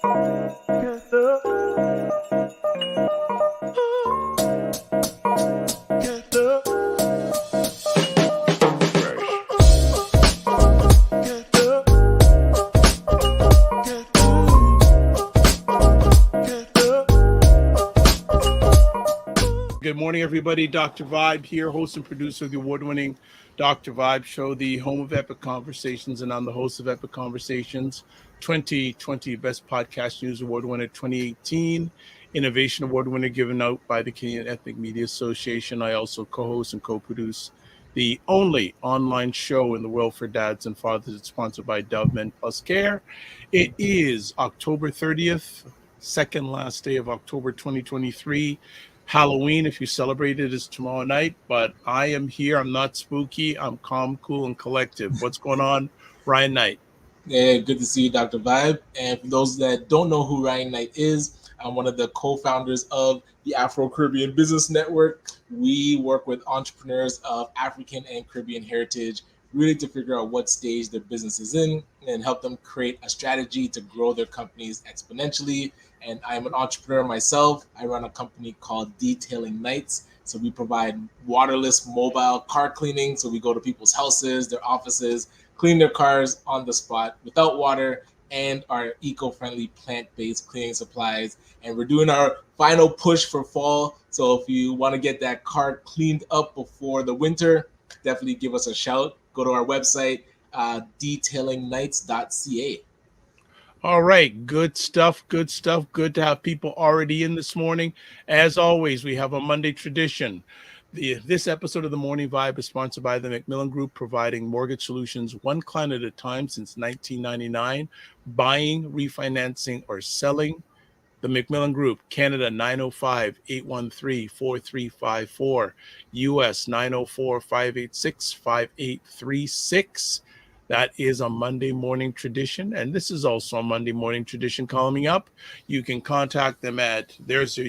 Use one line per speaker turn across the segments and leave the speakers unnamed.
Good morning, everybody. Dr. Vibe here, host and producer of the award-winning Dr. Vibe Show, the home of Epic Conversations, and I'm the host of Epic Conversations 2020 Best Podcast News Award winner 2018, Innovation Award winner given out by the Canadian Ethnic Media Association. I also co-host and co-produce the only online show in the world for dads and fathers. It's sponsored by Dove Men Plus Care. It is October 30th, second last day of October 2023. Halloween, if you celebrate it, is tomorrow night, but I am here. I'm not spooky. I'm calm, cool, and collective. What's going on, Ryan Knight?
Yeah, good to see you, Dr. Vibe. And for those that don't know who Ryan Knight is, I'm one of the co-founders of the Afro-Caribbean Business Network. We work with entrepreneurs of African and Caribbean heritage, really to figure out what stage their business is in and help them create a strategy to grow their companies exponentially. And I'm an entrepreneur myself. I run a company called Detailing Nights. So we provide waterless mobile car cleaning. So we go to people's houses, their offices, clean their cars on the spot without water, and our eco-friendly plant-based cleaning supplies. And we're doing our final push for fall. So if you want to get that car cleaned up before the winter, definitely give us a shout. Go to our website, detailingnights.ca.
All right, good stuff, good stuff. Good to have people already in this morning. As always, we have a Monday tradition. This episode of the Morning Vibe is sponsored by the Macmillan Group, providing mortgage solutions one client at a time since 1999, buying, refinancing, or selling. The Macmillan Group, Canada 905-813-4354, US 904-586-5836. That is a Monday morning tradition, and this is also a Monday morning tradition coming up. You can contact them at, there's a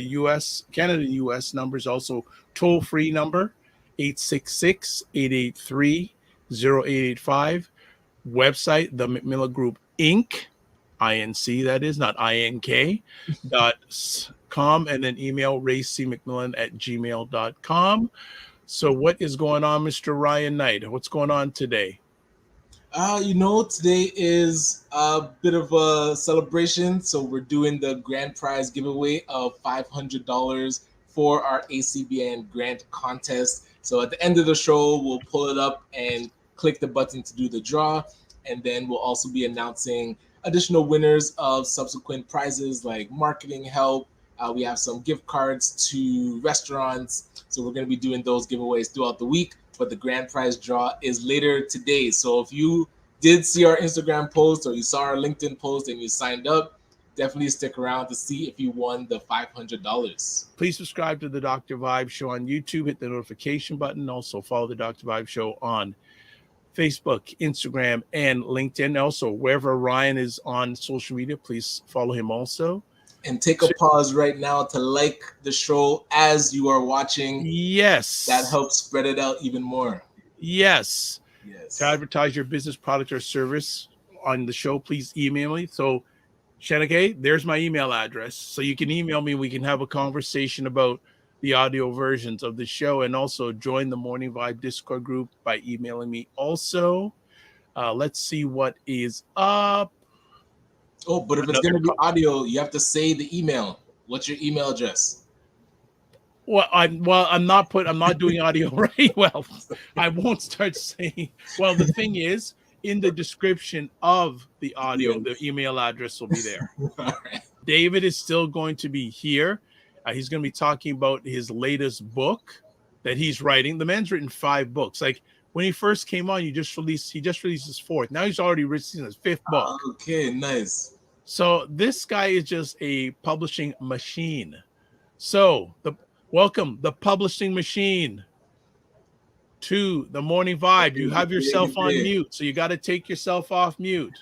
Canada-US numbers, also toll-free number, 866-883-0885. Website, the Macmillan Group Inc., INC, that is, not INK.com, and then email raycmcmillan@gmail.com. So what is going on, Mr. Ryan Knight? What's going on today?
Today is a bit of a celebration. So we're doing the grand prize giveaway of $500 for our ACBN grant contest. So at the end of the show, we'll pull it up and click the button to do the draw. And then we'll also be announcing additional winners of subsequent prizes like marketing help. We have some gift cards to restaurants. So we're going to be doing those giveaways throughout the week. But the grand prize draw is later today. So if you did see our Instagram post or you saw our LinkedIn post and you signed up, definitely stick around to see if you won the $500.
Please subscribe to the Dr. Vibe Show on YouTube. Hit the notification button. Also follow the Dr. Vibe Show on Facebook, Instagram, and LinkedIn. Also, wherever Ryan is on social media, please follow him also.
And take a pause right now to like the show as you are watching.
Yes.
That helps spread it out even more.
Yes.
Yes.
To advertise your business, product, or service on the show, please email me. So, Shanake, there's my email address. So you can email me. We can have a conversation about the audio versions of the show, and also join the Morning Vibe Discord group by emailing me also. Let's see what is up.
Oh, but if it's going to be audio, you have to say the email. What's your email address?
I'm not doing audio right. Well, I won't start saying. Well, the thing is, in the description of the audio, the email address will be there.
All right.
David is still going to be here. He's going to be talking about his latest book that he's writing. The man's written 5 books. Like when he first came on, he just released his 4th. Now he's already written his 5th book.
Okay, nice.
So this guy is just a publishing machine. So welcome the publishing machine to the Morning Vibe. You have yourself on mute, so you got to take yourself off mute.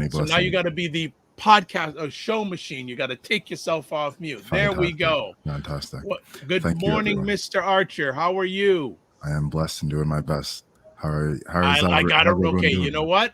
So now you got to be the podcast, a show machine. You got to take yourself off mute. Fantastic. There we go.
Fantastic.
Good morning, Mr. Archer. How are you?
I am blessed and doing my best. How is
I got it. Okay, you know what?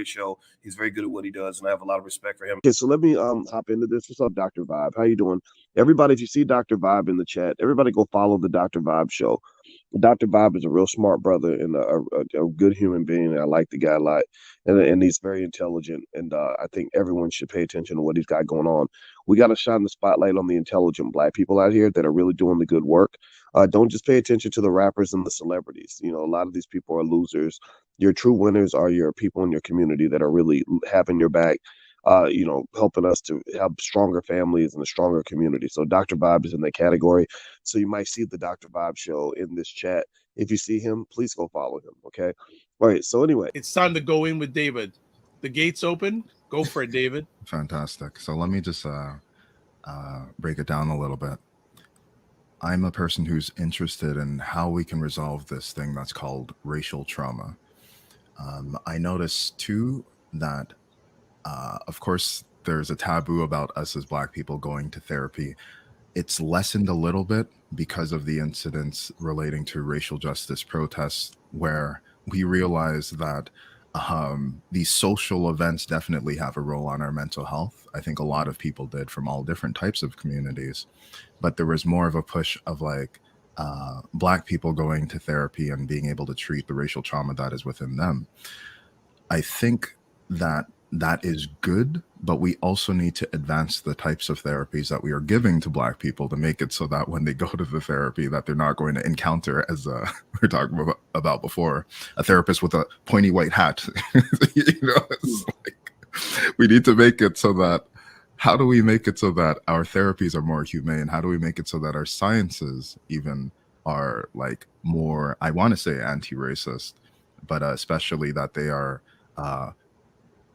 great show. He's very good at what he does, and I have a lot of respect for him.
Okay, so let me hop into this. What's up, Dr. Vibe? How you doing? Everybody, if you see Dr. Vibe in the chat, everybody go follow the Dr. Vibe show. Dr. Vibe is a real smart brother and a good human being. I like the guy a lot, and he's very intelligent. And I think everyone should pay attention to what he's got going on. We got to shine the spotlight on the intelligent Black people out here that are really doing the good work. Don't just pay attention to the rappers and the celebrities. You know, a lot of these people are losers. Your true winners are your people in your community that are really having your back. You know, helping us to have stronger families and a stronger community. So Dr. Vibe is in that category. So you might see the Dr. Vibe show in this chat. If you see him, please go follow him. Okay. All right. So anyway,
it's time to go in with David. The gate's open. Go for it, David.
Fantastic. So let me just break it down a little bit. I'm a person who's interested in how we can resolve this thing that's called racial trauma. I noticed too that of course, there's a taboo about us as Black people going to therapy. It's lessened a little bit because of the incidents relating to racial justice protests, where we realize that these social events definitely have a role on our mental health. I think a lot of people did from all different types of communities, but there was more of a push of like Black people going to therapy and being able to treat the racial trauma that is within them. I think that is good, but we also need to advance the types of therapies that we are giving to Black people to make it so that when they go to the therapy that they're not going to encounter, as we were talking about before, a therapist with a pointy white hat. You know, it's like, we need to make it so that, how do we make it so that our therapies are more humane? How do we make it so that our sciences even are like more, I want to say anti-racist, but especially that they are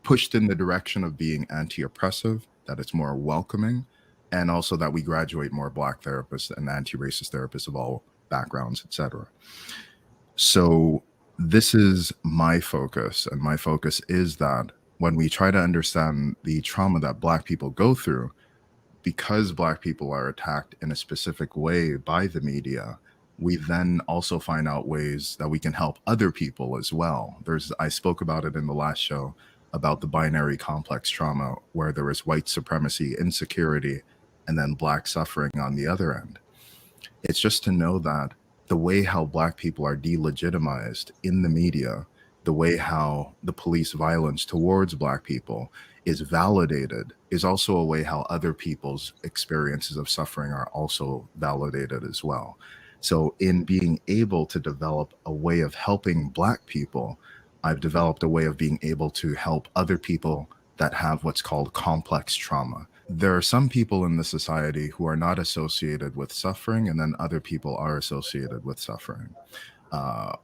pushed in the direction of being anti-oppressive, that it's more welcoming, and also that we graduate more Black therapists and anti-racist therapists of all backgrounds, etc. So this is my focus, and my focus is that when we try to understand the trauma that Black people go through, because Black people are attacked in a specific way by the media, we then also find out ways that we can help other people as well. I spoke about it in the last show, about the binary complex trauma, where there is white supremacy, insecurity, and then Black suffering on the other end. It's just to know that the way how Black people are delegitimized in the media, the way how the police violence towards Black people is validated, is also a way how other people's experiences of suffering are also validated as well. So in being able to develop a way of helping Black people, I've developed a way of being able to help other people that have what's called complex trauma. There are some people in the society who are not associated with suffering, and then other people are associated with suffering.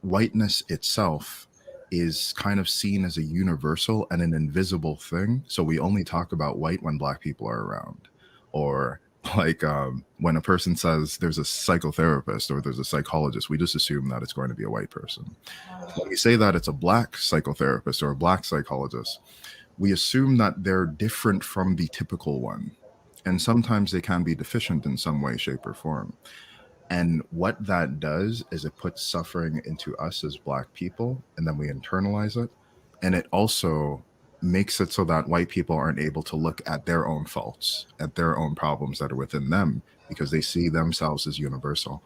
Whiteness itself is kind of seen as a universal and an invisible thing. So we only talk about white when Black people are around. Or like when a person says there's a psychotherapist or there's a psychologist, we just assume that it's going to be a white person. When we say that it's a Black psychotherapist or a Black psychologist, we assume that they're different from the typical one. And sometimes they can be deficient in some way, shape, or form. And what that does is it puts suffering into us as Black people, and then we internalize it. And it also makes it so that white people aren't able to look at their own faults, at their own problems that are within them, because they see themselves as universal.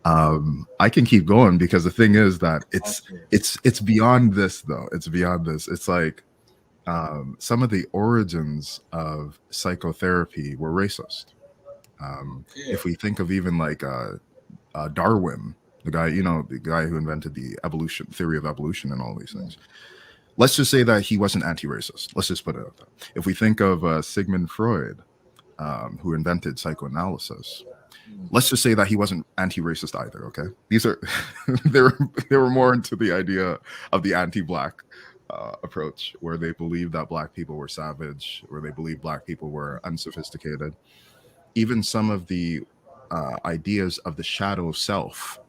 I can keep going, because the thing is that it's beyond this though. It's beyond this. It's like some of the origins of psychotherapy were racist. If we think of even like Darwin, the guy who invented the theory of evolution and all these things. Let's just say that he wasn't anti-racist. Let's just put it out there. If we think of Sigmund Freud, who invented psychoanalysis, let's just say that he wasn't anti-racist either. Okay, these are they were more into the idea of the anti-Black approach, where they believed that Black people were savage, where they believed Black people were unsophisticated. Even some of the ideas of the shadow self.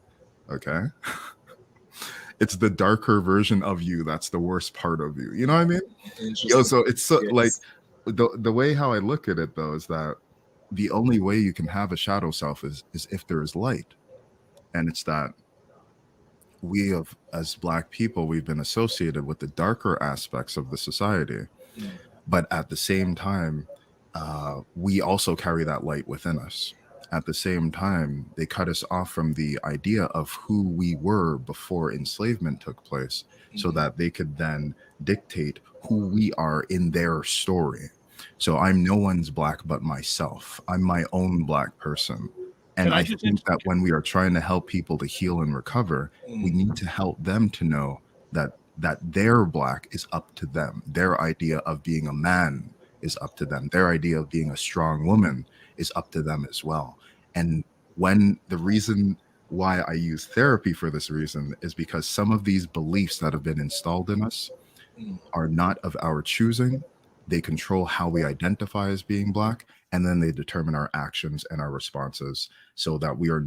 Okay. It's the darker version of you that's the worst part of you. You know what I mean? So it's so, like the way how I look at it though is that the only way you can have a shadow self is if there is light. And it's that as Black people, we've been associated with the darker aspects of the society. But at the same time, we also carry that light within us. At the same time, they cut us off from the idea of who we were before enslavement took place, so that they could then dictate who we are in their story. So I'm no one's Black but myself. I'm my own Black person. And I think that when we are trying to help people to heal and recover, we need to help them to know that their Black is up to them. Their idea of being a man is up to them. Their idea of being a strong woman is up to them as well. And when the reason why I use therapy for this reason is because some of these beliefs that have been installed in us are not of our choosing. They control how we identify as being Black, and then they determine our actions and our responses, so that we are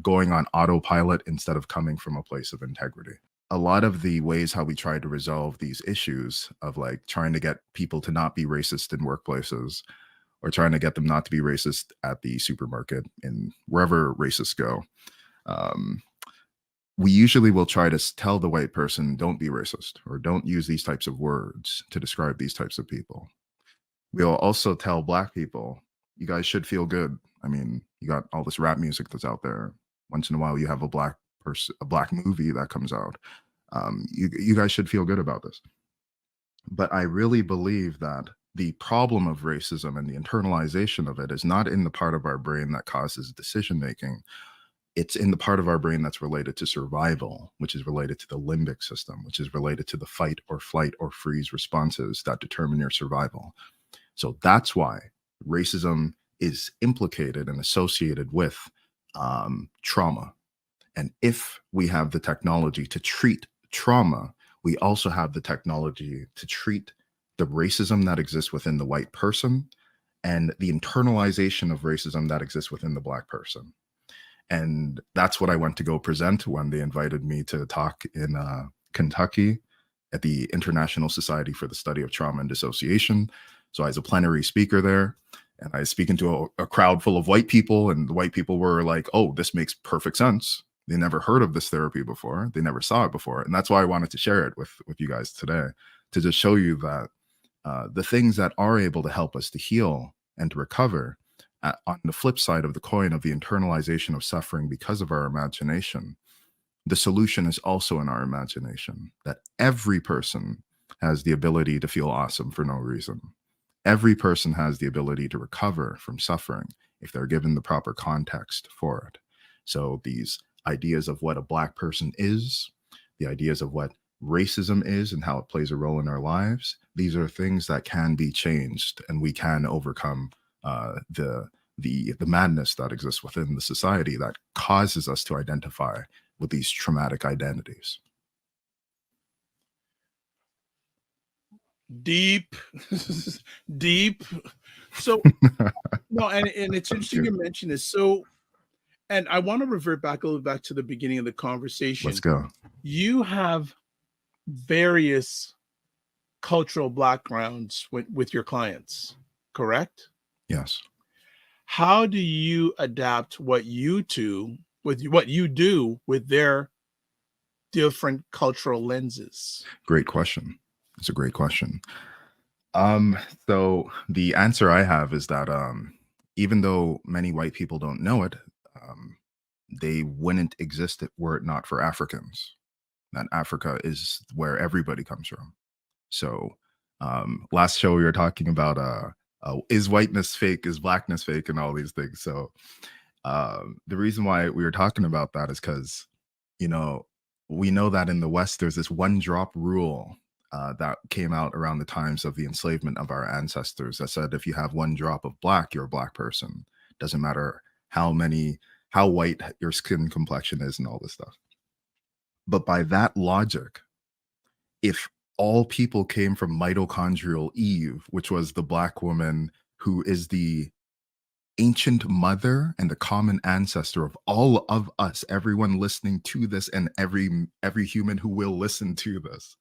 going on autopilot instead of coming from a place of integrity. A lot of the ways how we try to resolve these issues of like trying to get people to not be racist in workplaces, or trying to get them not to be racist at the supermarket and wherever racists go, we usually will try to tell the white person, don't be racist, or don't use these types of words to describe these types of people. We'll also tell Black people, you guys should feel good. I mean, you got all this rap music that's out there. Once in a while, you have a Black movie that comes out. You guys should feel good about this. But I really believe that the problem of racism and the internalization of it is not in the part of our brain that causes decision making. It's in the part of our brain that's related to survival, which is related to the limbic system, which is related to the fight or flight or freeze responses that determine your survival. So that's why racism is implicated and associated with trauma. And if we have the technology to treat trauma, we also have the technology to treat the racism that exists within the white person and the internalization of racism that exists within the Black person. And that's what I went to go present when they invited me to talk in Kentucky at the International Society for the Study of Trauma and Dissociation. So I was a plenary speaker there, and I was speaking to a crowd full of white people, and the white people were like, oh, this makes perfect sense. They never heard of this therapy before. They never saw it before. And that's why I wanted to share it with you guys today, to just show you that the things that are able to help us to heal and to recover, on the flip side of the coin of the internalization of suffering because of our imagination, the solution is also in our imagination, that every person has the ability to feel awesome for no reason. Every person has the ability to recover from suffering if they're given the proper context for it. So these ideas of what a Black person is, the ideas of what racism is and how it plays a role in our lives, these are things that can be changed, and we can overcome the madness that exists within the society that causes us to identify with these traumatic identities.
Deep. So no, and it's interesting you mentioned this. So, and I want to revert back a little back to the beginning of the conversation.
Let's go.
You have various cultural backgrounds with your clients, correct?
Yes.
How do you adapt what you do with their different cultural lenses?
Great question. It's a great question. So the answer I have is that even though many white people don't know it, they wouldn't exist were it not for Africans. That Africa is where everybody comes from. So last show we were talking about is whiteness fake, is Blackness fake, and all these things. So the reason why we were talking about that is because, we know that in the West there's this one drop rule that came out around the times of the enslavement of our ancestors that said if you have one drop of Black, you're a Black person. Doesn't matter how white your skin complexion is and all this stuff. But by that logic, if all people came from mitochondrial Eve, which was the Black woman who is the ancient mother and the common ancestor of all of us, everyone listening to this and every human who will listen to this,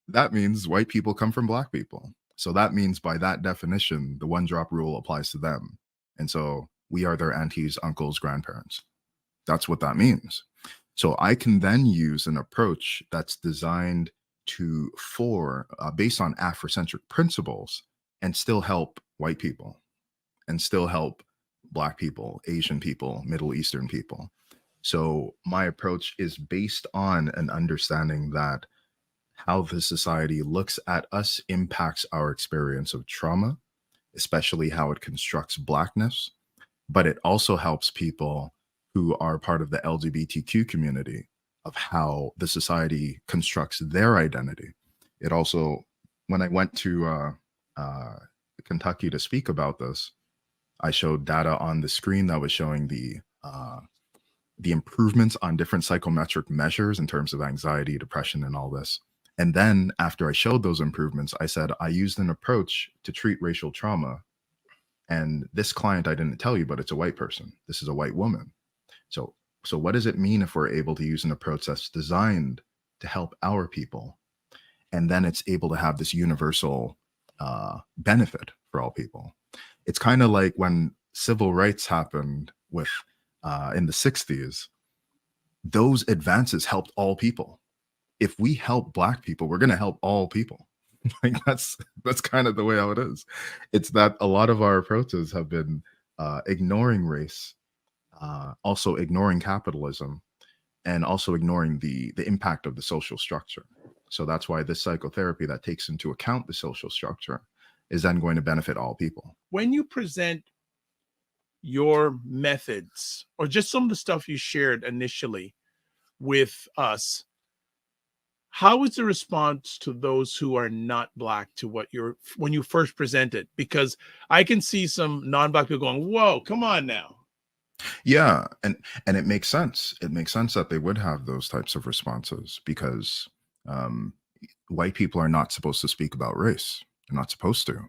that means white people come from Black people. So that means by that definition, the one drop rule applies to them. And so we are their aunties, uncles, grandparents. That's what that means. So I can then use an approach that's designed based on Afrocentric principles, and still help white people, and still help Black people, Asian people, Middle Eastern people. So my approach is based on an understanding that how the society looks at us impacts our experience of trauma, especially how it constructs Blackness, but it also helps people who are part of the LGBTQ community of how the society constructs their identity. It also, when I went to Kentucky to speak about this, I showed data on the screen that was showing the improvements on different psychometric measures in terms of anxiety, depression, and all this. And then after I showed those improvements, I said, I used an approach to treat racial trauma. And this client, I didn't tell you, but it's a white person. This is a white woman. So what does it mean if we're able to use an approach that's designed to help our people? And then it's able to have this universal benefit for all people. It's kind of like when civil rights happened in the 60s, those advances helped all people. If we help Black people, we're going to help all people. Like that's kind of the way how it is. It's that a lot of our approaches have been ignoring race, also ignoring capitalism, and also ignoring the impact of the social structure. So that's why this psychotherapy that takes into account the social structure is then going to benefit all people.
When you present your methods, or just some of the stuff you shared initially with us, how is the response to those who are not Black to when you first present it? Because I can see some non-Black people going, whoa, come on now.
Yeah, and it makes sense. It makes sense that they would have those types of responses, because white people are not supposed to speak about race. They're not supposed to.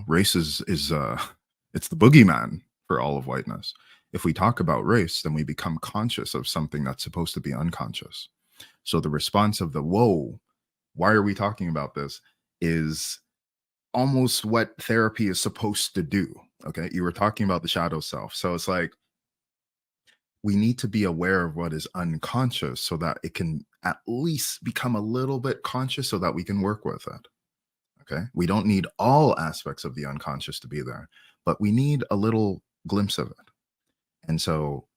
Race is it's the boogeyman for all of whiteness. If we talk about race, then we become conscious of something that's supposed to be unconscious. So the response of whoa, why are we talking about this, is almost what therapy is supposed to do. Okay. You were talking about the shadow self. So it's like, we need to be aware of what is unconscious so that it can at least become a little bit conscious so that we can work with it. Okay. We don't need all aspects of the unconscious to be there, but we need a little glimpse of it. And so,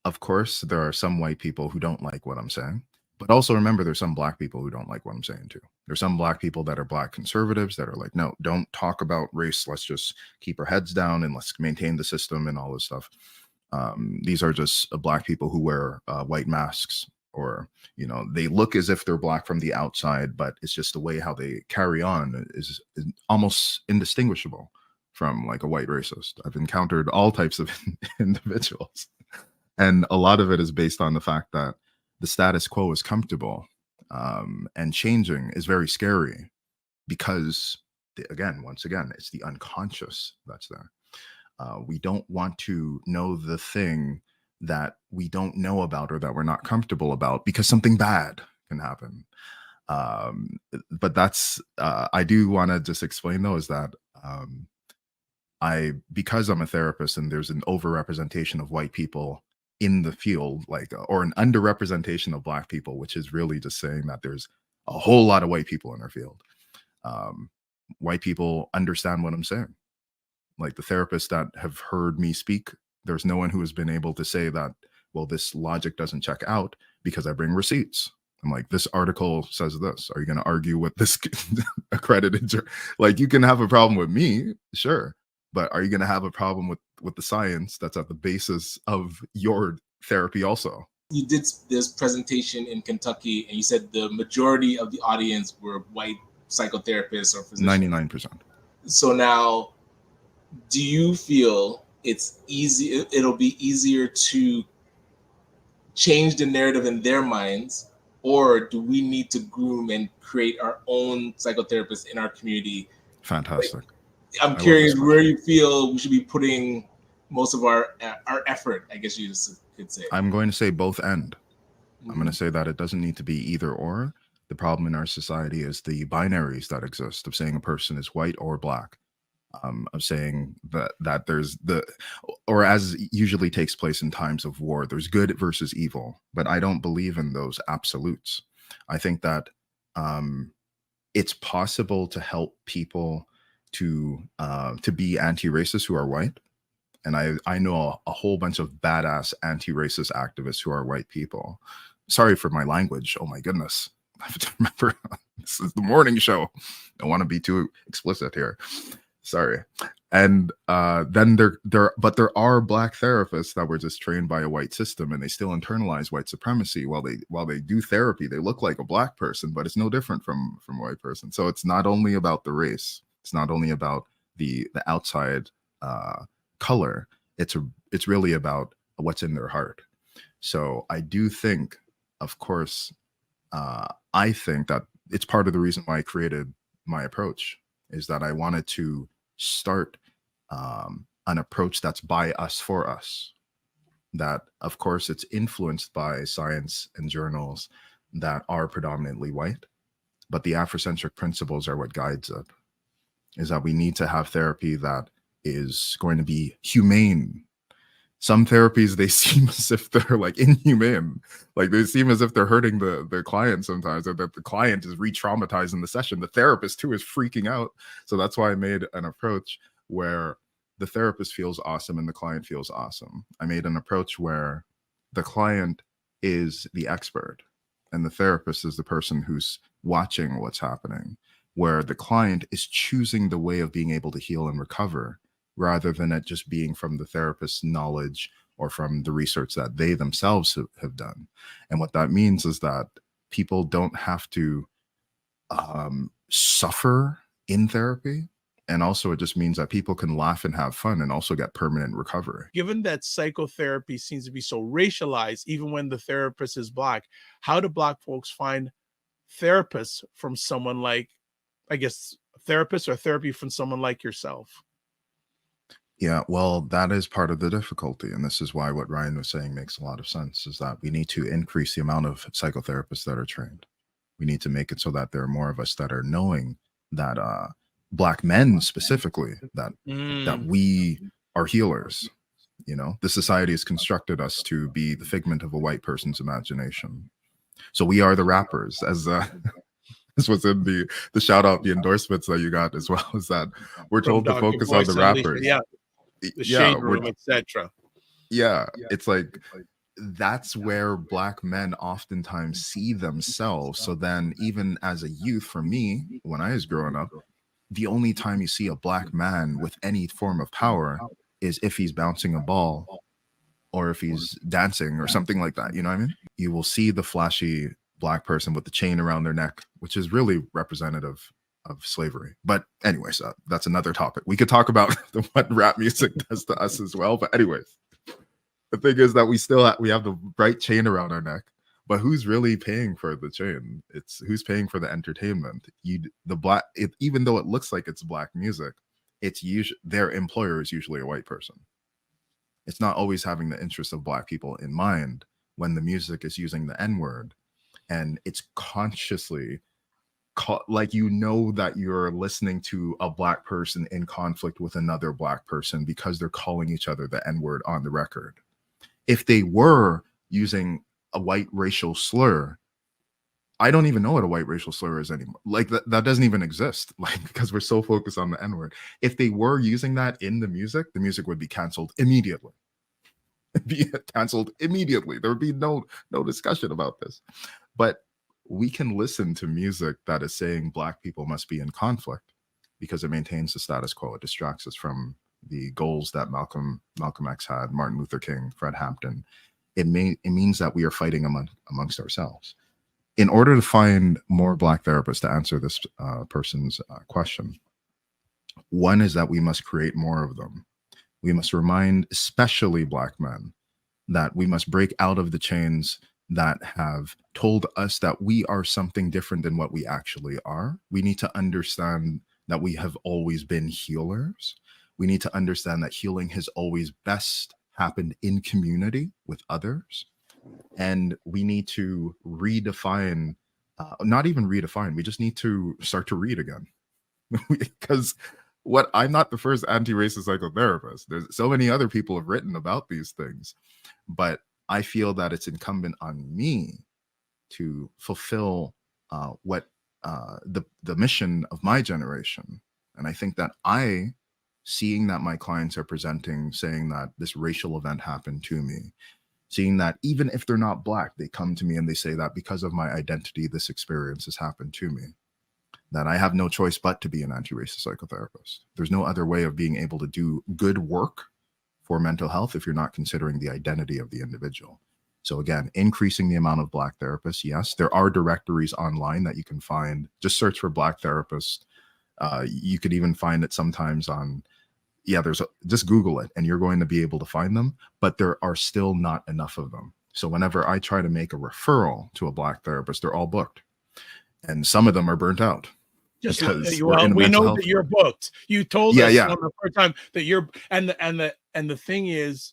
of course, there are some white people who don't like what I'm saying. But also remember, there's some Black people who don't like what I'm saying too. There's some Black people that are Black conservatives that are like, no, don't talk about race. Let's just keep our heads down and let's maintain the system and all this stuff. These are just Black people who wear white masks, or, they look as if they're Black from the outside, but it's just the way how they carry on is almost indistinguishable from like a white racist. I've encountered all types of individuals. And a lot of it is based on the fact that the status quo is comfortable, and changing is very scary, because once again, it's the unconscious that's there. We don't want to know the thing that we don't know about or that we're not comfortable about, because something bad can happen. But that's, I do want to just explain though, is that because I'm a therapist and there's an overrepresentation of white people in the field, or an underrepresentation of Black people, which is really just saying that there's a whole lot of white people in our field. White people understand what I'm saying. Like the therapists that have heard me speak, there's no one who has been able to say that, well, this logic doesn't check out, because I bring receipts. I'm like, this article says this. Are you going to argue with this accredited? Like, you can have a problem with me, sure. But are you going to have a problem with the science that's at the basis of your therapy also?
You did this presentation in Kentucky, and you said the majority of the audience were white psychotherapists or physicians.
99%.
So now, do you feel it'll be easier to change the narrative in their minds, or do we need to groom and create our own psychotherapists in our community?
Fantastic.
I'm curious where you feel we should be putting most of our effort, I guess you could say.
I'm going to say both end. I'm going to say that it doesn't need to be either or. The problem in our society is the binaries that exist of saying a person is white or Black. of saying that there's or as usually takes place in times of war, there's good versus evil. But I don't believe in those absolutes. I think that it's possible to help people to be anti-racist who are white. And I know a whole bunch of badass anti-racist activists who are white people. Sorry for my language. Oh my goodness. I have to remember this is the morning show. Don't want to be too explicit here. Sorry. And then there are Black therapists that were just trained by a white system, and they still internalize white supremacy while they do therapy. They look like a Black person, but it's no different from a white person. So it's not only about the race. It's not only about the outside color. It's really about what's in their heart. So I do think, of course, I think that it's part of the reason why I created my approach, is that I wanted to start an approach that's by us for us. That, of course, it's influenced by science and journals that are predominantly white, but the Afrocentric principles are what guides it. Is that we need to have therapy that is going to be humane. Some therapies, they seem as if they're like inhumane. Like they seem as if they're hurting the client sometimes, or that the client is re-traumatized in the session. The therapist too is freaking out. So that's why I made an approach where the therapist feels awesome and the client feels awesome. I made an approach where the client is the expert and the therapist is the person who's watching what's happening, where the client is choosing the way of being able to heal and recover, rather than it just being from the therapist's knowledge or from the research that they themselves have done. And what that means is that people don't have to suffer in therapy. And also it just means that people can laugh and have fun and also get permanent recovery.
Given that psychotherapy seems to be so racialized, even when the therapist is Black, how do Black folks find therapists from someone like, I guess, therapists or therapy from someone like yourself?
Yeah, well, that is part of the difficulty. And this is why what Ryan was saying makes a lot of sense, is that we need to increase the amount of psychotherapists that are trained. We need to make it so that there are more of us that are knowing that Black men specifically, that we are healers. You know, the society has constructed us to be the figment of a white person's imagination. So we are the rappers, as this was in the shout out, the endorsements that you got as well, is that we're told to focus on the rappers.
Yeah. The shade room, etc.
Yeah, it's like that's where Black men oftentimes see themselves. So then, even as a youth, for me, when I was growing up, the only time you see a Black man with any form of power is if he's bouncing a ball or if he's dancing or something like that. You know what I mean? You will see the flashy Black person with the chain around their neck, which is really representative of slavery. But anyways, that's another topic. We could talk about what rap music does to us as well. But anyways, the thing is that we have the bright chain around our neck, but who's really paying for the chain? It's who's paying for the entertainment. Even though it looks like it's Black music, it's usually their employer is usually a white person. It's not always having the interests of Black people in mind when the music is using the N-word, and it's consciously like, you know, that you're listening to a Black person in conflict with another Black person because they're calling each other the N-word on the record. If they were using a white racial slur, I don't even know what a white racial slur is anymore. Like that doesn't even exist, like, because we're so focused on the N-word. If they were using that in the music would be canceled immediately. Be canceled immediately. There would be no discussion about this. But we can listen to music that is saying Black people must be in conflict because it maintains the status quo. It distracts us from the goals that Malcolm X had, Martin Luther King, Fred Hampton. It means that we are fighting amongst ourselves. In order to find more Black therapists, to answer this person's question, one is that we must create more of them. We must remind, especially Black men, that we must break out of the chains that have told us that we are something different than what we actually are. We need to understand that we have always been healers. We need to understand that healing has always best happened in community with others. And we need to redefine, not even redefine, we just need to start to read again. Because I'm not the first anti-racist psychotherapist. There's so many other people have written about these things, but I feel that it's incumbent on me to fulfill what the mission of my generation. And I think that seeing that my clients are presenting, saying that this racial event happened to me, seeing that even if they're not Black, they come to me and they say that because of my identity, this experience has happened to me, that I have no choice but to be an anti-racist psychotherapist. There's no other way of being able to do good work for mental health if you're not considering the identity of the individual. So again, increasing the amount of Black therapists, yes. There are directories online that you can find. Just search for Black therapists. You could even find it sometimes on, just Google it and you're going to be able to find them, but there are still not enough of them. So whenever I try to make a referral to a Black therapist, they're all booked. And some of them are burnt out.
Just we know that you're booked. You told us on the first time that you're, and the thing is,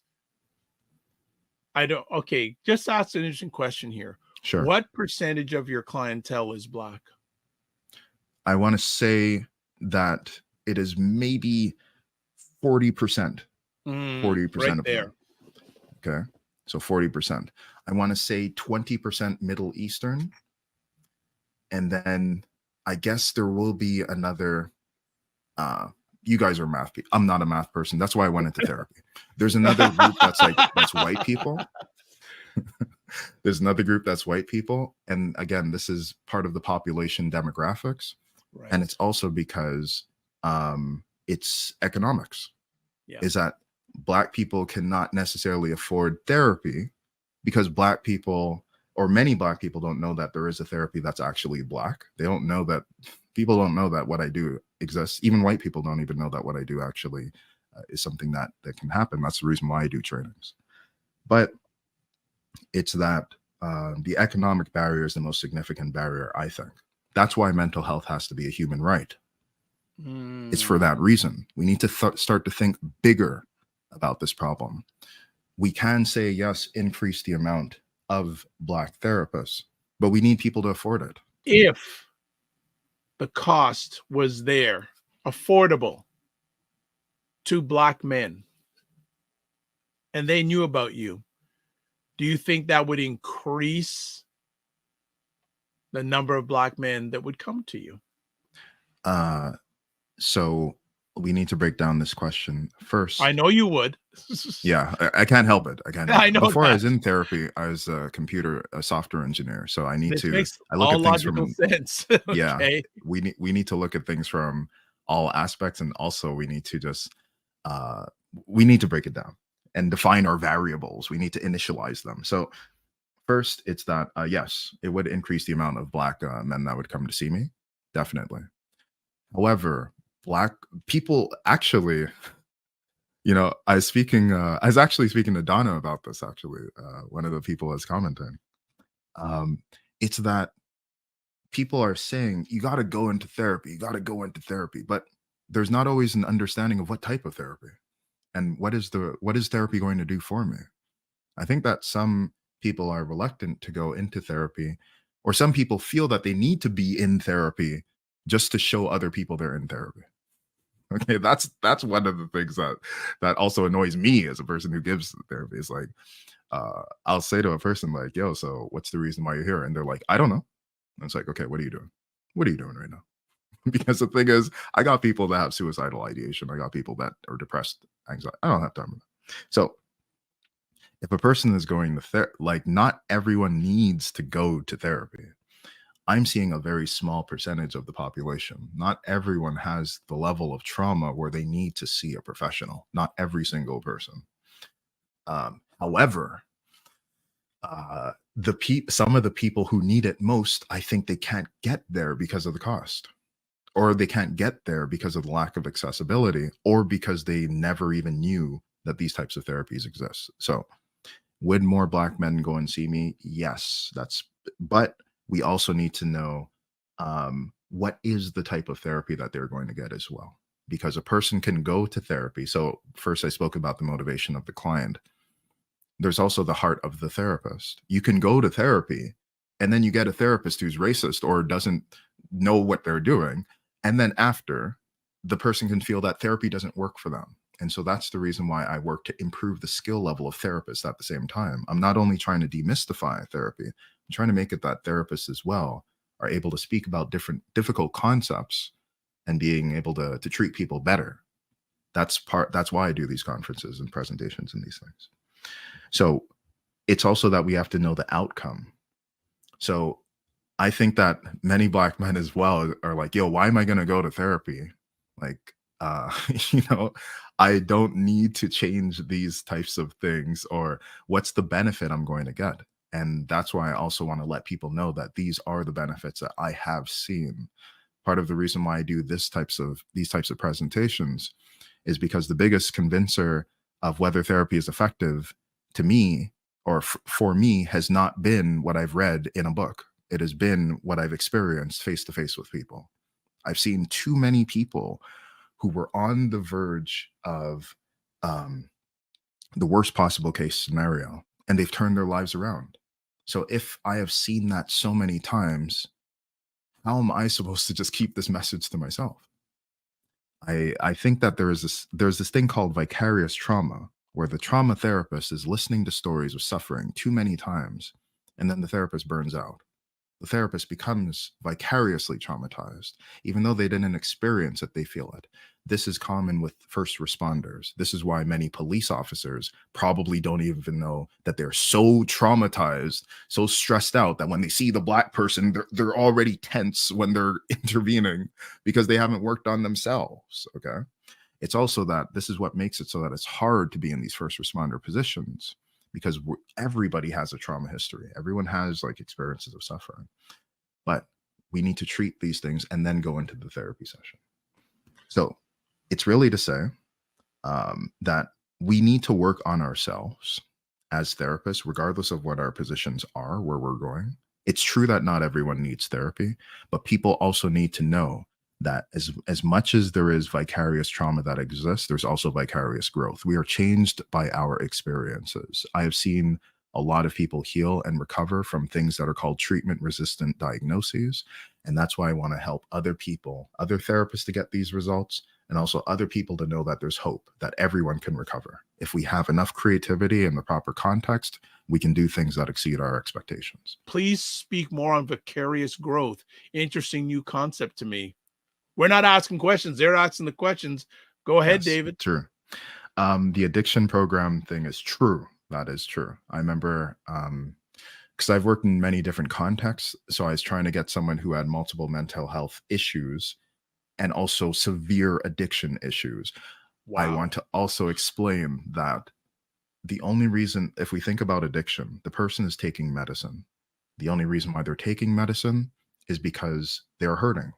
just ask an interesting question here.
Sure.
What percentage of your clientele is Black?
I want to say that it is maybe 40%. 40%
right
of
there.
them. Okay. So 40%. I want to say 20% Middle Eastern. And then I guess there will be another, you guys are math people. I'm not a math person. That's why I went into therapy. There's another group that's white people. There's another group that's white people. And again, this is part of the population demographics. Right. And it's also because it's economics. Yeah. Is that Black people cannot necessarily afford therapy because Black people, or many Black people, don't know that there is a therapy that's actually Black. People don't know that what I do exists. Even white people don't even know that what I do actually is something that can happen. That's the reason why I do trainings. But it's that the economic barrier is the most significant barrier, I think. That's why mental health has to be a human right. It's for that reason. We need to start to think bigger about this problem. We can say, yes, increase the amount of Black therapists, but we need people to afford it.
If the cost was there, affordable to Black men, and they knew about you, do you think that would increase the number of Black men that would come to you?
So we need to break down this question first.
I know you would.
Yeah, I can't help it.
I know.
Before I was in therapy, I was a software engineer. So I need I look at things from
sense. Okay.
Yeah, we need to look at things from all aspects, and also we need to just we need to break it down and define our variables. We need to initialize them. So first, it's that yes, it would increase the amount of Black men that would come to see me, definitely. However, Black people actually, I was actually speaking to Donna about this, actually. One of the people is commenting. It's that people are saying, you got to go into therapy, but there's not always an understanding of what type of therapy and what is therapy going to do for me. I think that some people are reluctant to go into therapy, or some people feel that they need to be in therapy just to show other people they're in therapy. Okay, that's one of the things that also annoys me as a person who gives therapy. Is like, I'll say to a person like, yo, so what's the reason why you're here? And they're like, I don't know. And it's like, okay, what are you doing? What are you doing right now? Because the thing is, I got people that have suicidal ideation. I got people that are depressed, anxiety. I don't have time for that. So if a person is going to not everyone needs to go to therapy. I'm seeing a very small percentage of the population. Not everyone has the level of trauma where they need to see a professional. Not every single person. However, some of the people who need it most, I think they can't get there because of the cost, or they can't get there because of the lack of accessibility, or because they never even knew that these types of therapies exist. So would more Black men go and see me? Yes, but we also need to know what is the type of therapy that they're going to get as well. Because a person can go to therapy. So first I spoke about the motivation of the client. There's also the heart of the therapist. You can go to therapy and then you get a therapist who's racist or doesn't know what they're doing. And then after, the person can feel that therapy doesn't work for them. And so that's the reason why I work to improve the skill level of therapists at the same time. I'm not only trying to demystify therapy, I'm trying to make it that therapists as well are able to speak about different difficult concepts and being able to treat people better. That's why I do these conferences and presentations and these things. So it's also that we have to know the outcome. So I think that many Black men as well are like, yo, why am I going to go to therapy? Like, you know, I don't need to change these types of things, or what's the benefit I'm going to get? And that's why I also want to let people know that these are the benefits that I have seen. Part of the reason why I do these types of presentations is because the biggest convincer of whether therapy is effective to me or for me has not been what I've read in a book. It has been what I've experienced face to face with people. I've seen too many people who were on the verge of the worst possible case scenario, and they've turned their lives around. So if I have seen that so many times, how am I supposed to just keep this message to myself? I think that there's this thing called vicarious trauma, where the trauma therapist is listening to stories of suffering too many times, and then the therapist burns out. The therapist becomes vicariously traumatized. Even though they didn't experience it, they feel it. This is common with first responders. This is why many police officers probably don't even know that they're so traumatized, so stressed out that when they see the Black person, they're already tense when they're intervening because they haven't worked on themselves, okay? It's also that this is what makes it so that it's hard to be in these first responder positions, because everybody has a trauma history. Everyone has like experiences of suffering, but we need to treat these things and then go into the therapy session. So it's really to say that we need to work on ourselves as therapists, regardless of what our positions are, where we're going. It's true that not everyone needs therapy, but people also need to know that as much as there is vicarious trauma that exists, there's also vicarious growth. We are changed by our experiences. I have seen a lot of people heal and recover from things that are called treatment-resistant diagnoses. And that's why I want to help other people, other therapists to get these results, and also other people to know that there's hope, that everyone can recover. If we have enough creativity in the proper context, we can do things that exceed our expectations.
Please speak more on vicarious growth. Interesting new concept to me. We're not asking questions. They're asking the questions. Go ahead, yes, David.
True. The addiction program thing is true. That is true. I remember, because I've worked in many different contexts. So I was trying to get someone who had multiple mental health issues and also severe addiction issues. Wow. I want to also explain that the only reason, if we think about addiction, the person is taking medicine. The only reason why they're taking medicine is because they're hurting.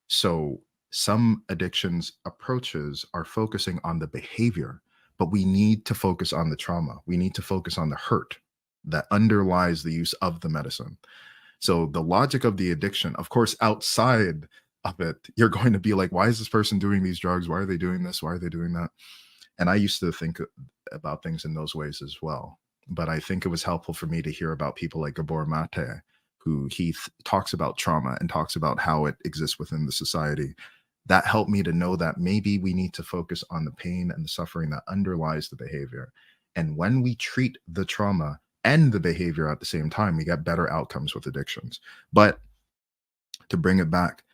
So some addictions approaches are focusing on the behavior, but we need to focus on the trauma. We need to focus on the hurt that underlies the use of the medicine. So the logic of the addiction, of course, outside of it, you're going to be like, why is this person doing these drugs? Why are they doing this? Why are they doing that? And I used to think about things in those ways as well. But I think it was helpful for me to hear about people like Gabor Mate, who he talks about trauma and talks about how it exists within the society. That helped me to know that maybe we need to focus on the pain and the suffering that underlies the behavior. And when we treat the trauma and the behavior at the same time, we get better outcomes with addictions. But to bring it back,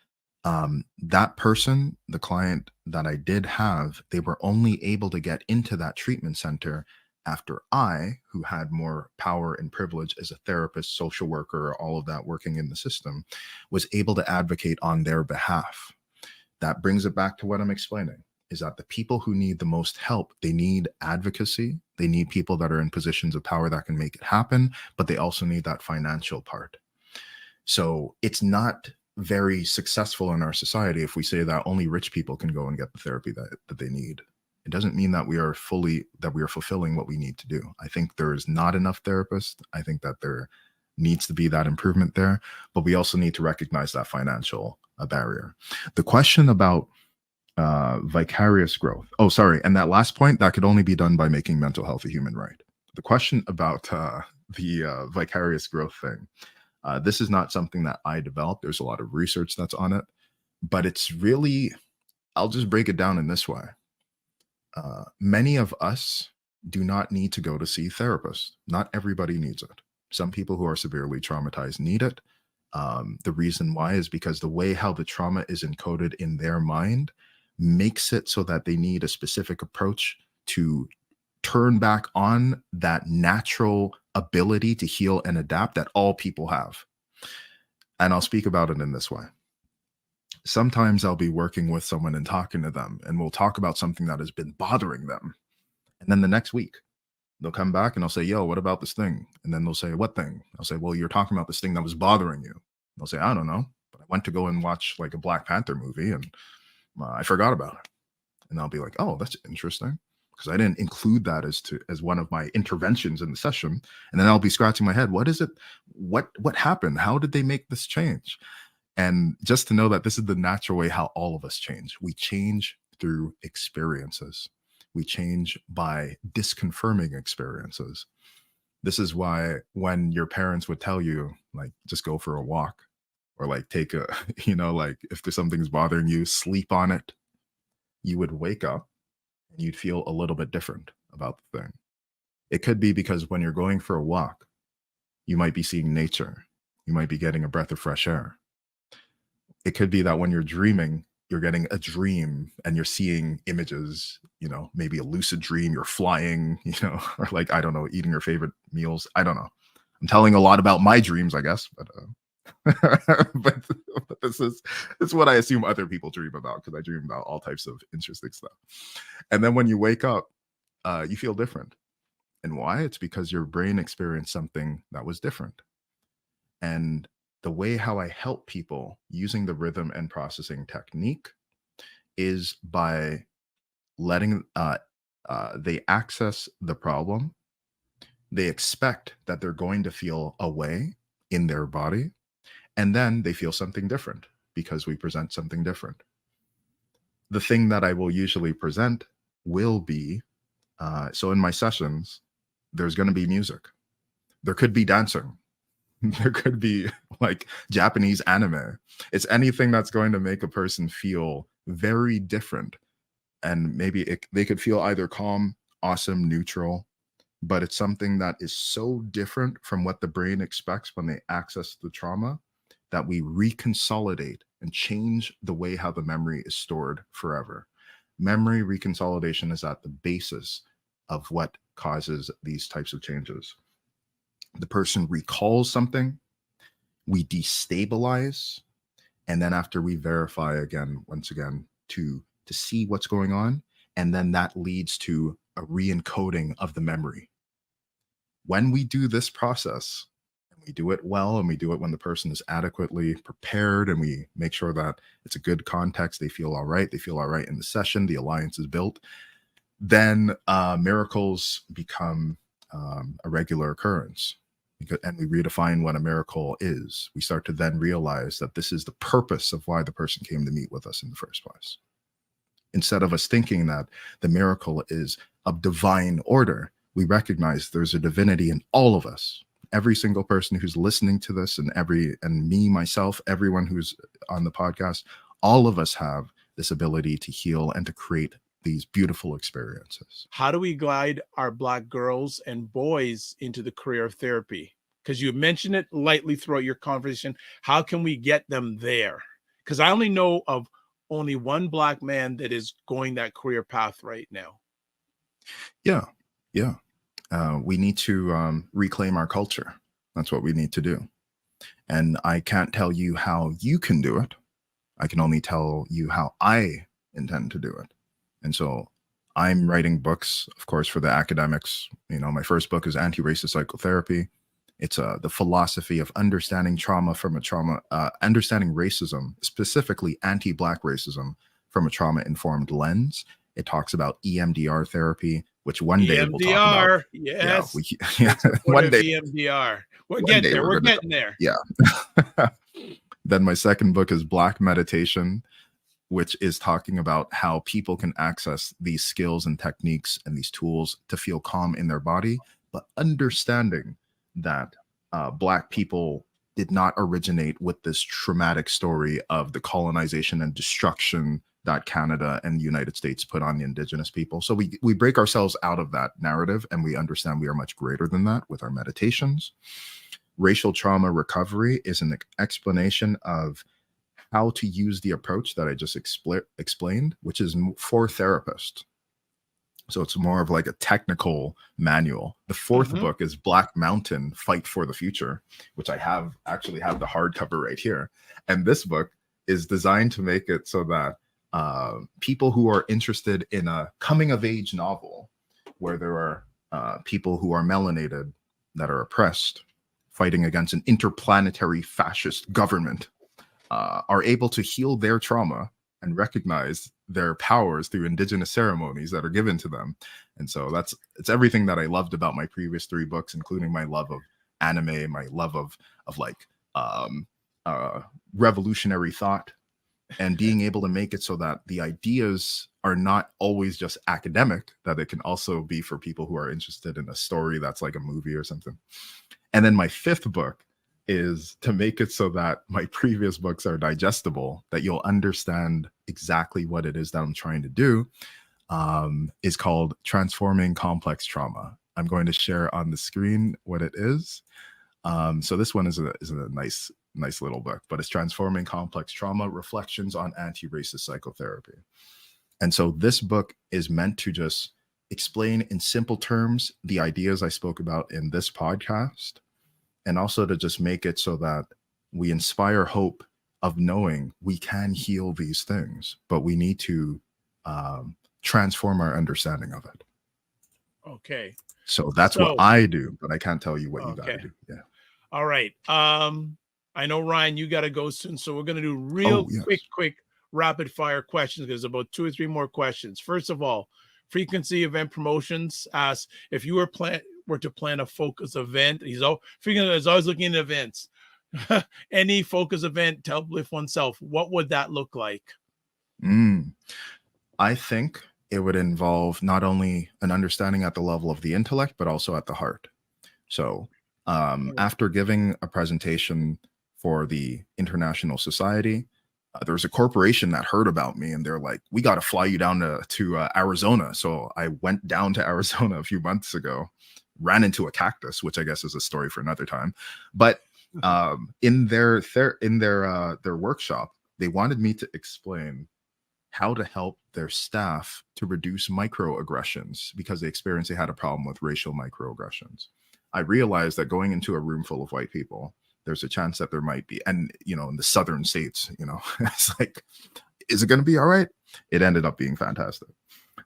that person, the client that I did have, they were only able to get into that treatment center after I, who had more power and privilege as a therapist, social worker, all of that working in the system, was able to advocate on their behalf. That brings it back to what I'm explaining, is that the people who need the most help, they need advocacy. They need people that are in positions of power that can make it happen, but they also need that financial part. So it's not very successful in our society if we say that only rich people can go and get the therapy that they need. It doesn't mean that we are fulfilling what we need to do. I think there is not enough therapists. I think that there needs to be that improvement there, but we also need to recognize that financial barrier. The question about vicarious growth. Oh, sorry. And that last point, that could only be done by making mental health a human right. The question about the vicarious growth thing. This is not something that I developed. There's a lot of research that's on it, but it's really, I'll just break it down in this way. Many of us do not need to go to see therapists. Not everybody needs it. Some people who are severely traumatized need it. The reason why is because the way how the trauma is encoded in their mind makes it so that they need a specific approach to turn back on that natural ability to heal and adapt that all people have. And I'll speak about it in this way. Sometimes I'll be working with someone and talking to them, and we'll talk about something that has been bothering them. And then the next week, they'll come back and I'll say, yo, what about this thing? And then they'll say, what thing? I'll say, well, you're talking about this thing that was bothering you. They'll say, I don't know, but I went to go and watch like a Black Panther movie and I forgot about it. And I'll be like, oh, that's interesting, because I didn't include that as one of my interventions in the session. And then I'll be scratching my head. What is it? What happened? How did they make this change? And just to know that this is the natural way how all of us change. We change through experiences. We change by disconfirming experiences. This is why when your parents would tell you, like, just go for a walk, or like take a, like if there's something's bothering you, sleep on it, you would wake up and you'd feel a little bit different about the thing. It could be because when you're going for a walk, you might be seeing nature. You might be getting a breath of fresh air. It could be that when you're dreaming, you're getting a dream and you're seeing images, maybe a lucid dream, you're flying, or like, I don't know, eating your favorite meals. I don't know. I'm telling a lot about my dreams, I guess, but but this is what I assume other people dream about, because I dream about all types of interesting stuff. And then when you wake up, you feel different. And why? It's because your brain experienced something that was different. And the way how I help people using the rhythm and processing technique is by letting they access the problem. They expect that they're going to feel a way in their body, and then they feel something different because we present something different. The thing that I will usually present will be, so in my sessions, there's going to be music. There could be dancing. There could be like Japanese anime. It's anything that's going to make a person feel very different. And maybe they could feel either calm, awesome, neutral, but it's something that is so different from what the brain expects when they access the trauma that we reconsolidate and change the way how the memory is stored forever. Memory reconsolidation is at the basis of what causes these types of changes. The person recalls something, we destabilize, and then after we verify once again to see what's going on, and then that leads to a re-encoding of the memory. When we do this process, and we do it well, and we do it when the person is adequately prepared, and we make sure that it's a good context, they feel all right in the session, the alliance is built, then miracles become a regular occurrence. And we redefine what a miracle is. We start to then realize that this is the purpose of why the person came to meet with us in the first place. Instead of us thinking that the miracle is of divine order, we recognize there's a divinity in all of us. Every single person who's listening to this, and me, myself, everyone who's on the podcast, all of us have this ability to heal and to create these beautiful experiences.
How do we guide our Black girls and boys into the career of therapy? Because you mentioned it lightly throughout your conversation. How can we get them there? Because I only know of only one Black man that is going that career path right now.
Yeah. We need to reclaim our culture. That's what we need to do. And I can't tell you how you can do it. I can only tell you how I intend to do it. And so I'm writing books, of course, for the academics. My first book is Anti-Racist Psychotherapy. It's the philosophy of understanding understanding racism, specifically anti-Black racism, from a trauma-informed lens. It talks about EMDR therapy, which one day we'll talk about.
Yes.
One day.
EMDR. We're getting there. We're getting there.
Yeah. Then my second book is Black Meditation, which is talking about how people can access these skills and techniques and these tools to feel calm in their body, but understanding that Black people did not originate with this traumatic story of the colonization and destruction that Canada and the United States put on the Indigenous people. So we break ourselves out of that narrative, and we understand we are much greater than that with our meditations. Racial trauma recovery is an explanation of how to use the approach that I just explained, which is for therapists. So it's more of like a technical manual. The fourth book is Black Mountain, Fight for the Future, which I actually have the hardcover right here. And this book is designed to make it so that people who are interested in a coming of age novel where there are people who are melanated that are oppressed, fighting against an interplanetary fascist government, are able to heal their trauma and recognize their powers through indigenous ceremonies that are given to them. And so it's everything that I loved about my previous 3 books, including my love of anime, my love of like revolutionary thought, and being able to make it so that the ideas are not always just academic, that it can also be for people who are interested in a story that's like a movie or something. And then my 5th book is to make it so that my previous books are digestible, that you'll understand exactly what it is that I'm trying to do, is called Transforming Complex Trauma. I'm going to share on the screen what it is. So this one is a nice little book, but it's Transforming Complex Trauma, Reflections on Anti-Racist Psychotherapy. And so this book is meant to just explain in simple terms the ideas I spoke about in this podcast, and also to just make it so that we inspire hope of knowing we can heal these things, but we need to transform our understanding of it.
Okay.
So that's what I do, but I can't tell you what you got to do. Yeah.
All right. I know, Ryan, you got to go soon, so we're going to do quick rapid fire questions. There's about 2 or 3 more questions. First of all, Frequency Event Promotions asks, if you were to plan a focus event, Frequency is always looking at events. Any focus event to uplift oneself, what would that look like?
I think it would involve not only an understanding at the level of the intellect, but also at the heart. So after giving a presentation for the International Society, there was a corporation that heard about me, and they're like, we got to fly you down to Arizona. So I went down to Arizona a few months ago, ran into a cactus, which I guess is a story for another time. But in their workshop, they wanted me to explain how to help their staff to reduce microaggressions, because they had a problem with racial microaggressions. I realized that going into a room full of white people, there's a chance that there might be, and in the southern states, it's like, is it going to be all right? It ended up being fantastic.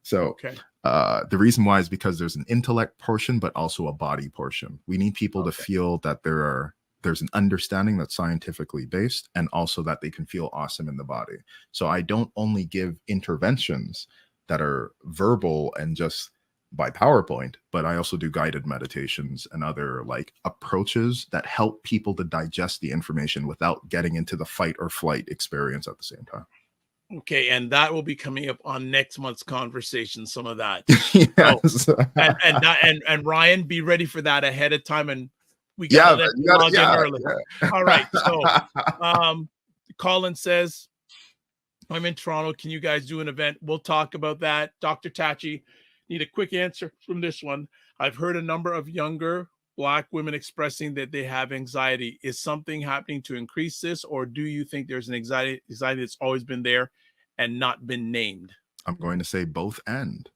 So the reason why is because there's an intellect portion, but also a body portion. We need people to feel that there's an understanding that's scientifically based, and also that they can feel awesome in the body. So I don't only give interventions that are verbal and just by PowerPoint, but I also do guided meditations and other like approaches that help people to digest the information without getting into the fight or flight experience at the same time.
Okay, and that will be coming up on next month's conversation, some of that.
Yes.
So, and Ryan, be ready for that ahead of time, and we gotta log in early. Yeah. All right. So Colin says, I'm in Toronto. Can you guys do an event? We'll talk about that. Dr. Tachi, need a quick answer from this one. I've heard a number of younger Black women expressing that they have anxiety. Is something happening to increase this, or do you think there's an anxiety that's always been there and not been named?
I'm going to say both and.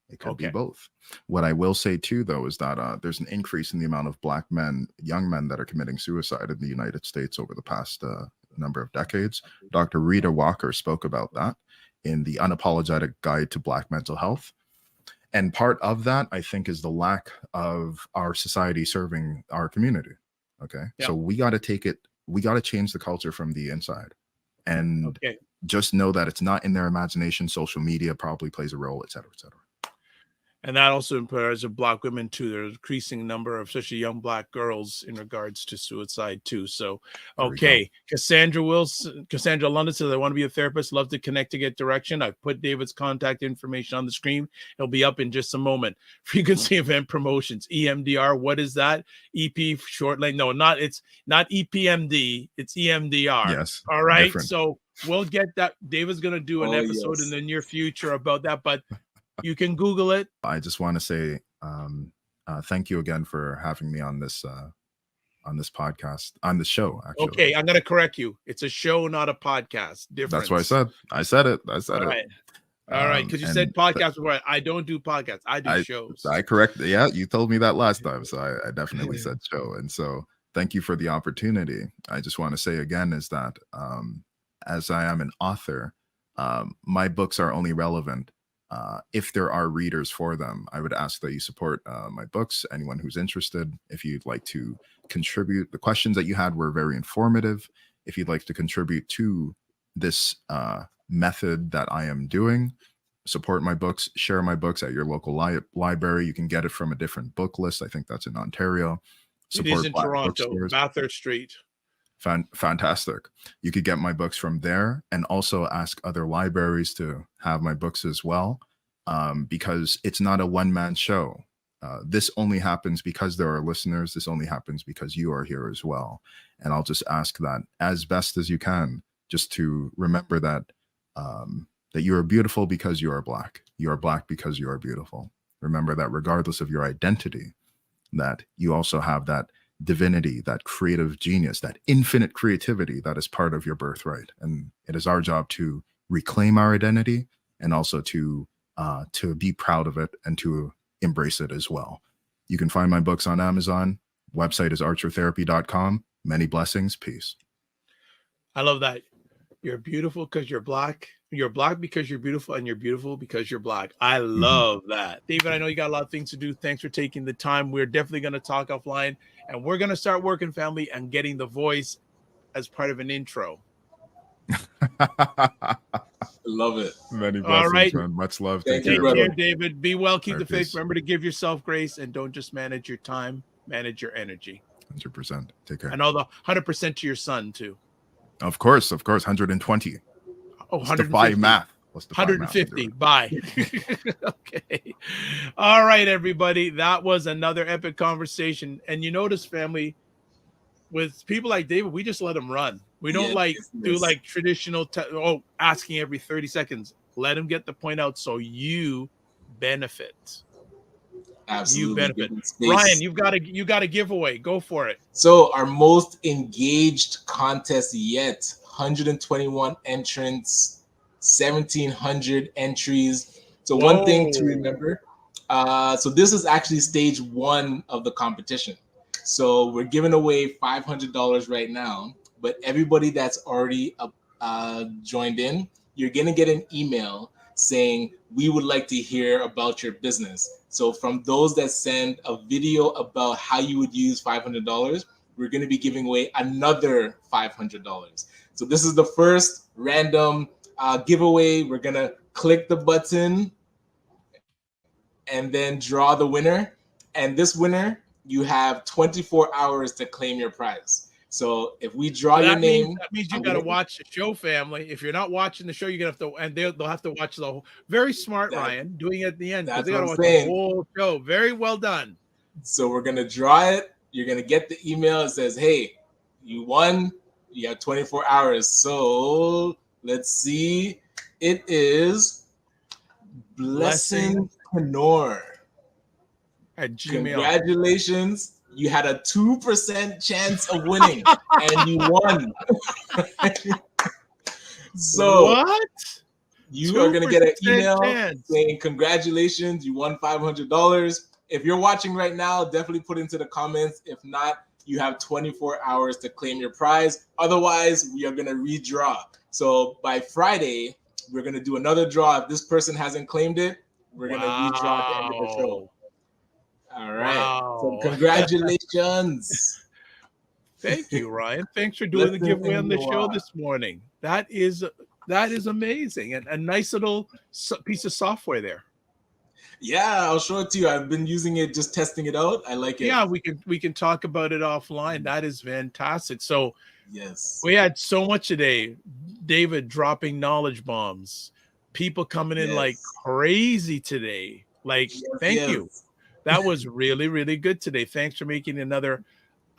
It could be both. What I will say too, though, is that there's an increase in the amount of Black men, young men, that are committing suicide in the United States over the past number of decades. Dr. Rita Walker spoke about that in the Unapologetic Guide to Black Mental Health. And part of that, I think, is the lack of our society serving our community. Okay. Yeah. So we got to change the culture from the inside. And just know that it's not in their imagination. Social media probably plays a role, et cetera, et cetera.
And that also implies of Black women too. There's an increasing number of especially young Black girls in regards to suicide too. So, okay. Cassandra London says, I want to be a therapist. Love to connect to get direction. I've put David's contact information on the screen. It'll be up in just a moment. Frequency event promotions, EMDR. What is that? EP short length. No, it's not EPMD. It's EMDR.
Yes.
All right.
Different.
So we'll get that. David's going to do an episode in the near future about that, but you can Google it.
I just want to say thank you again for having me on this podcast, on the show, actually.
Okay, I'm going to correct you. It's a show, not a podcast. Difference.
That's what I said. I said it.
All right, because you said podcast before. I don't do podcasts. I do shows.
I correct. Yeah, you told me that last time, so I definitely said show. And so thank you for the opportunity. I just want to say again is that as I am an author, my books are only relevant if there are readers for them. I would ask that you support my books. Anyone who's interested, if you'd like to contribute, the questions that you had were very informative. If you'd like to contribute to this method that I am doing, support my books, share my books at your local library. You can get it from a different book list. I think that's in Ontario.
It is in Toronto, Bathurst Street.
Fantastic. You could get my books from there, and also ask other libraries to have my books as well, because it's not a one-man show. This only happens because there are listeners. This only happens because you are here as well. And I'll just ask that as best as you can, just to remember that that you are beautiful because you are Black. You are Black because you are beautiful. Remember that regardless of your identity, that you also have that divinity, that creative genius, that infinite creativity that is part of your birthright. And it is our job to reclaim our identity, and also to be proud of it and to embrace it as well. You can find my books on Amazon. Website is archertherapy.com. Many blessings. Peace.
I love that. You're beautiful because you're Black. You're Black because you're beautiful, and you're beautiful because you're Black. I love that. David, I know you got a lot of things to do. Thanks for taking the time. We're definitely going to talk offline, and we're going to start working, family, and getting the voice as part of an intro.
Love it.
Many blessings,
all right,
man. Much love.
Take
care, David. Be well. Keep the faith.
Peace.
Remember to give yourself grace, and don't just manage your time. Manage your energy.
100%. Take care.
And all the 100% to your son too.
Of course. 120.
Oh,
150. Math.
150. Bye. Okay. All right, everybody. That was another epic conversation. And you notice, family, with people like David, we just let them run. We don't do like traditional asking every 30 seconds. Let them get the point out so you benefit.
Absolutely.
You benefit. Ryan, you got a giveaway. Go for it.
So our most engaged contest yet, 121 entrants, 1,700 entries. So one thing to remember, so this is actually stage 1 of the competition. So we're giving away $500 right now, but everybody that's already joined in, you're going to get an email saying, we would like to hear about your business. So from those that send a video about how you would use $500, we're going to be giving away another $500. So this is the first random giveaway. We're going to click the button and then draw the winner. And this winner, you have 24 hours to claim your prize. So if we draw your name,
that means you got to watch the show, family. If you're not watching the show, you're gonna have to, and they'll have to watch the whole. Very smart, Ryan, doing it at the end.
That's
they
what
got to
I'm
watch
saying.
the whole show. Very well done.
So we're gonna draw it. You're gonna get the email. It says, "Hey, you won. You have 24 hours." So let's see. It is Blessing Kenor.
At Gmail.
Congratulations. You had a 2% chance of winning, and you won. So
what?
You are going to get an email saying, congratulations, you won $500. If you're watching right now, definitely put into the comments. If not, you have 24 hours to claim your prize. Otherwise, we are going to redraw. So by Friday, we're going to do another draw. If this person hasn't claimed it, we're going to redraw at the end of the show. All right. Wow. So congratulations.
Thank you, Ryan. Thanks for doing the giveaway on the show this morning. That is amazing. And a nice little piece of software there.
Yeah, I'll show it to you. I've been using it, just testing it out. I like it.
Yeah, we can talk about it offline. That is fantastic. So
yes,
we had so much today. David dropping knowledge bombs, people coming in like crazy today. Like, thank you. That was really, really good today. Thanks for making another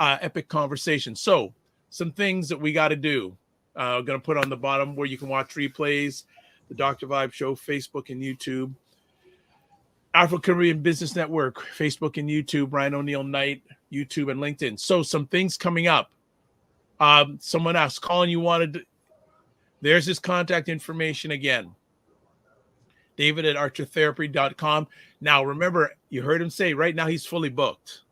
epic conversation. So some things that we got to do. I'm going to put on the bottom where you can watch replays, the Dr. Vibe Show, Facebook and YouTube. Afro-Caribbean Business Network, Facebook and YouTube, Ryan Oneil Knight, YouTube and LinkedIn. So some things coming up. Someone asked, Colin, you wanted, there's his contact information again. David at archertherapy.com. Now, remember, you heard him say right now he's fully booked.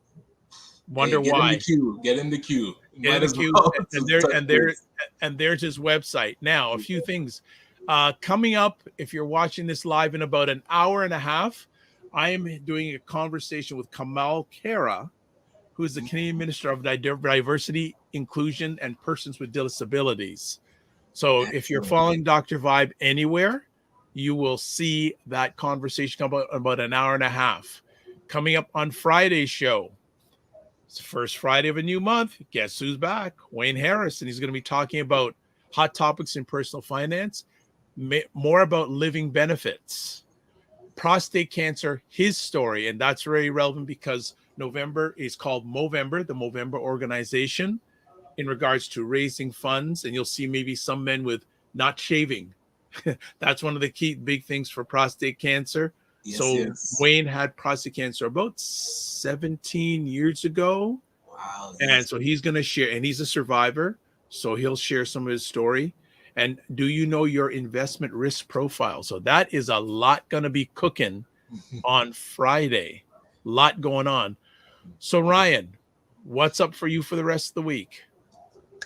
Wonder why.
Get in the queue.
Get in the queue. And there's his website. Now, a few things. Coming up, if you're watching this live in about an hour and a half, I am doing a conversation with Kamal Kara, who is the Canadian Minister of Diversity, Inclusion, and Persons with Disabilities. So if you're following Dr. Vibe anywhere, you will see that conversation come about an hour and a half. Coming up on Friday's show, it's the first Friday of a new month. Guess who's back? Wayne Harris, and he's going to be talking about hot topics in personal finance, more about living benefits. Prostate cancer, his story, and that's very relevant because November is called Movember, the Movember organization, in regards to raising funds, and you'll see maybe some men with not shaving. That's one of the key big things for prostate cancer. Wayne had prostate cancer about 17 years ago.
Wow.
And so he's going to share, and he's a survivor, so he'll share some of his story. And do you know your investment risk profile? So that is a lot going to be cooking on Friday. A lot going on. So Ryan, what's up for you for the rest of the week?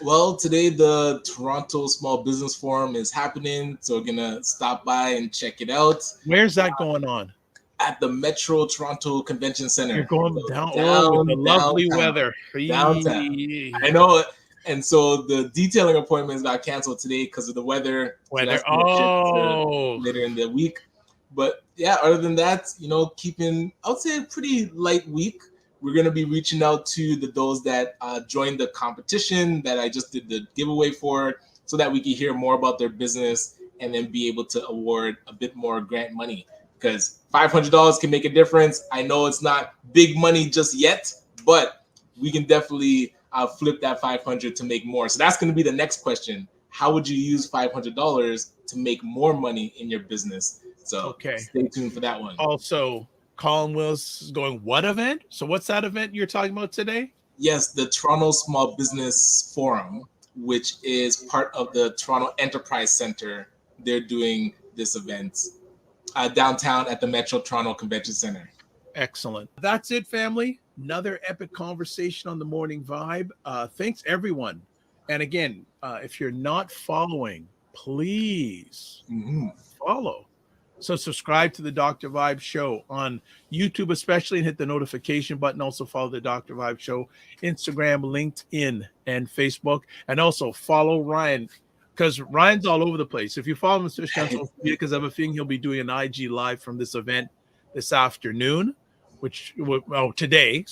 Well, today the Toronto Small Business Forum is happening, so we're gonna stop by and check it out.
Where's that going on?
At the Metro Toronto Convention Center.
You're going with the lovely weather.
Downtown. I know. And so the detailing appointments got canceled today because of the weather.
So
later in the week. But yeah, other than that, keeping, I would say, a pretty light week. We're going to be reaching out to those that joined the competition that I just did the giveaway for, so that we can hear more about their business and then be able to award a bit more grant money, because $500 can make a difference. I know it's not big money just yet, but we can definitely flip that 500 to make more. So that's going to be the next question. How would you use $500 to make more money in your business? So stay tuned for that one.
Also, Colin Willis is going, what event? So what's that event you're talking about today?
Yes, the Toronto Small Business Forum, which is part of the Toronto Enterprise Center. They're doing this event downtown at the Metro Toronto Convention Center.
Excellent. That's it, family. Another epic conversation on the Morning Vibe. Thanks, everyone. And again, if you're not following, please follow. So subscribe to the Dr. Vibe Show on YouTube, especially, and hit the notification button. Also follow the Dr. Vibe Show, Instagram, LinkedIn, and Facebook. And also follow Ryan, because Ryan's all over the place. If you follow him, especially on social media, because I have a feeling he'll be doing an IG live from this event this afternoon, today.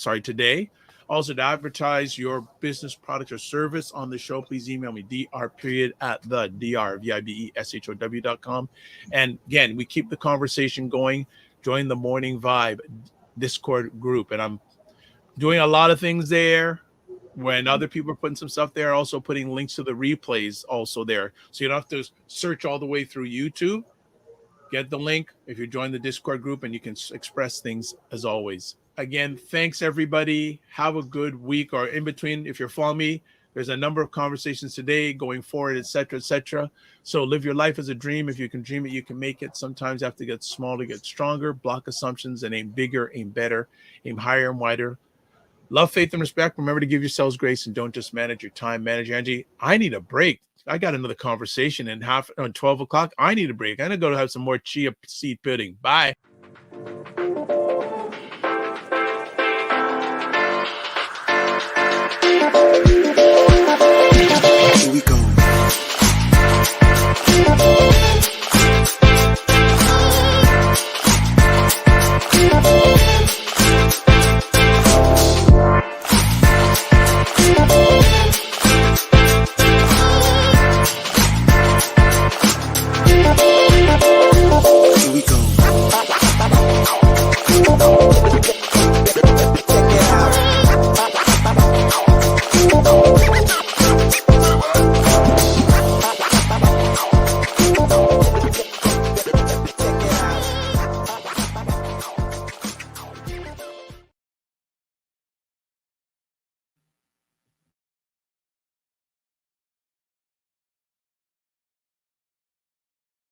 Also, to advertise your business, product, or service on the show, please email me, dr@VIBESHOW.com. And again, we keep the conversation going. Join the Morning Vibe Discord group. And I'm doing a lot of things there. When other people are putting some stuff there, also putting links to the replays also there. So you don't have to search all the way through YouTube. Get the link if you join the Discord group, and you can express things as always. Again, thanks, everybody. Have a good week, or in between. If you're following me, there's a number of conversations today going forward, etc., etc. So live your life as a dream. If you can dream it, you can make it. Sometimes you have to get small to get stronger, block assumptions, and aim bigger, aim better, aim higher and wider. Love, faith, and respect. Remember to give yourselves grace, and don't just manage your time, manage your energy. I need a break. I got another conversation in 12 o'clock. I need a break. I'm going to go have some more chia seed pudding. Bye.
Here we go.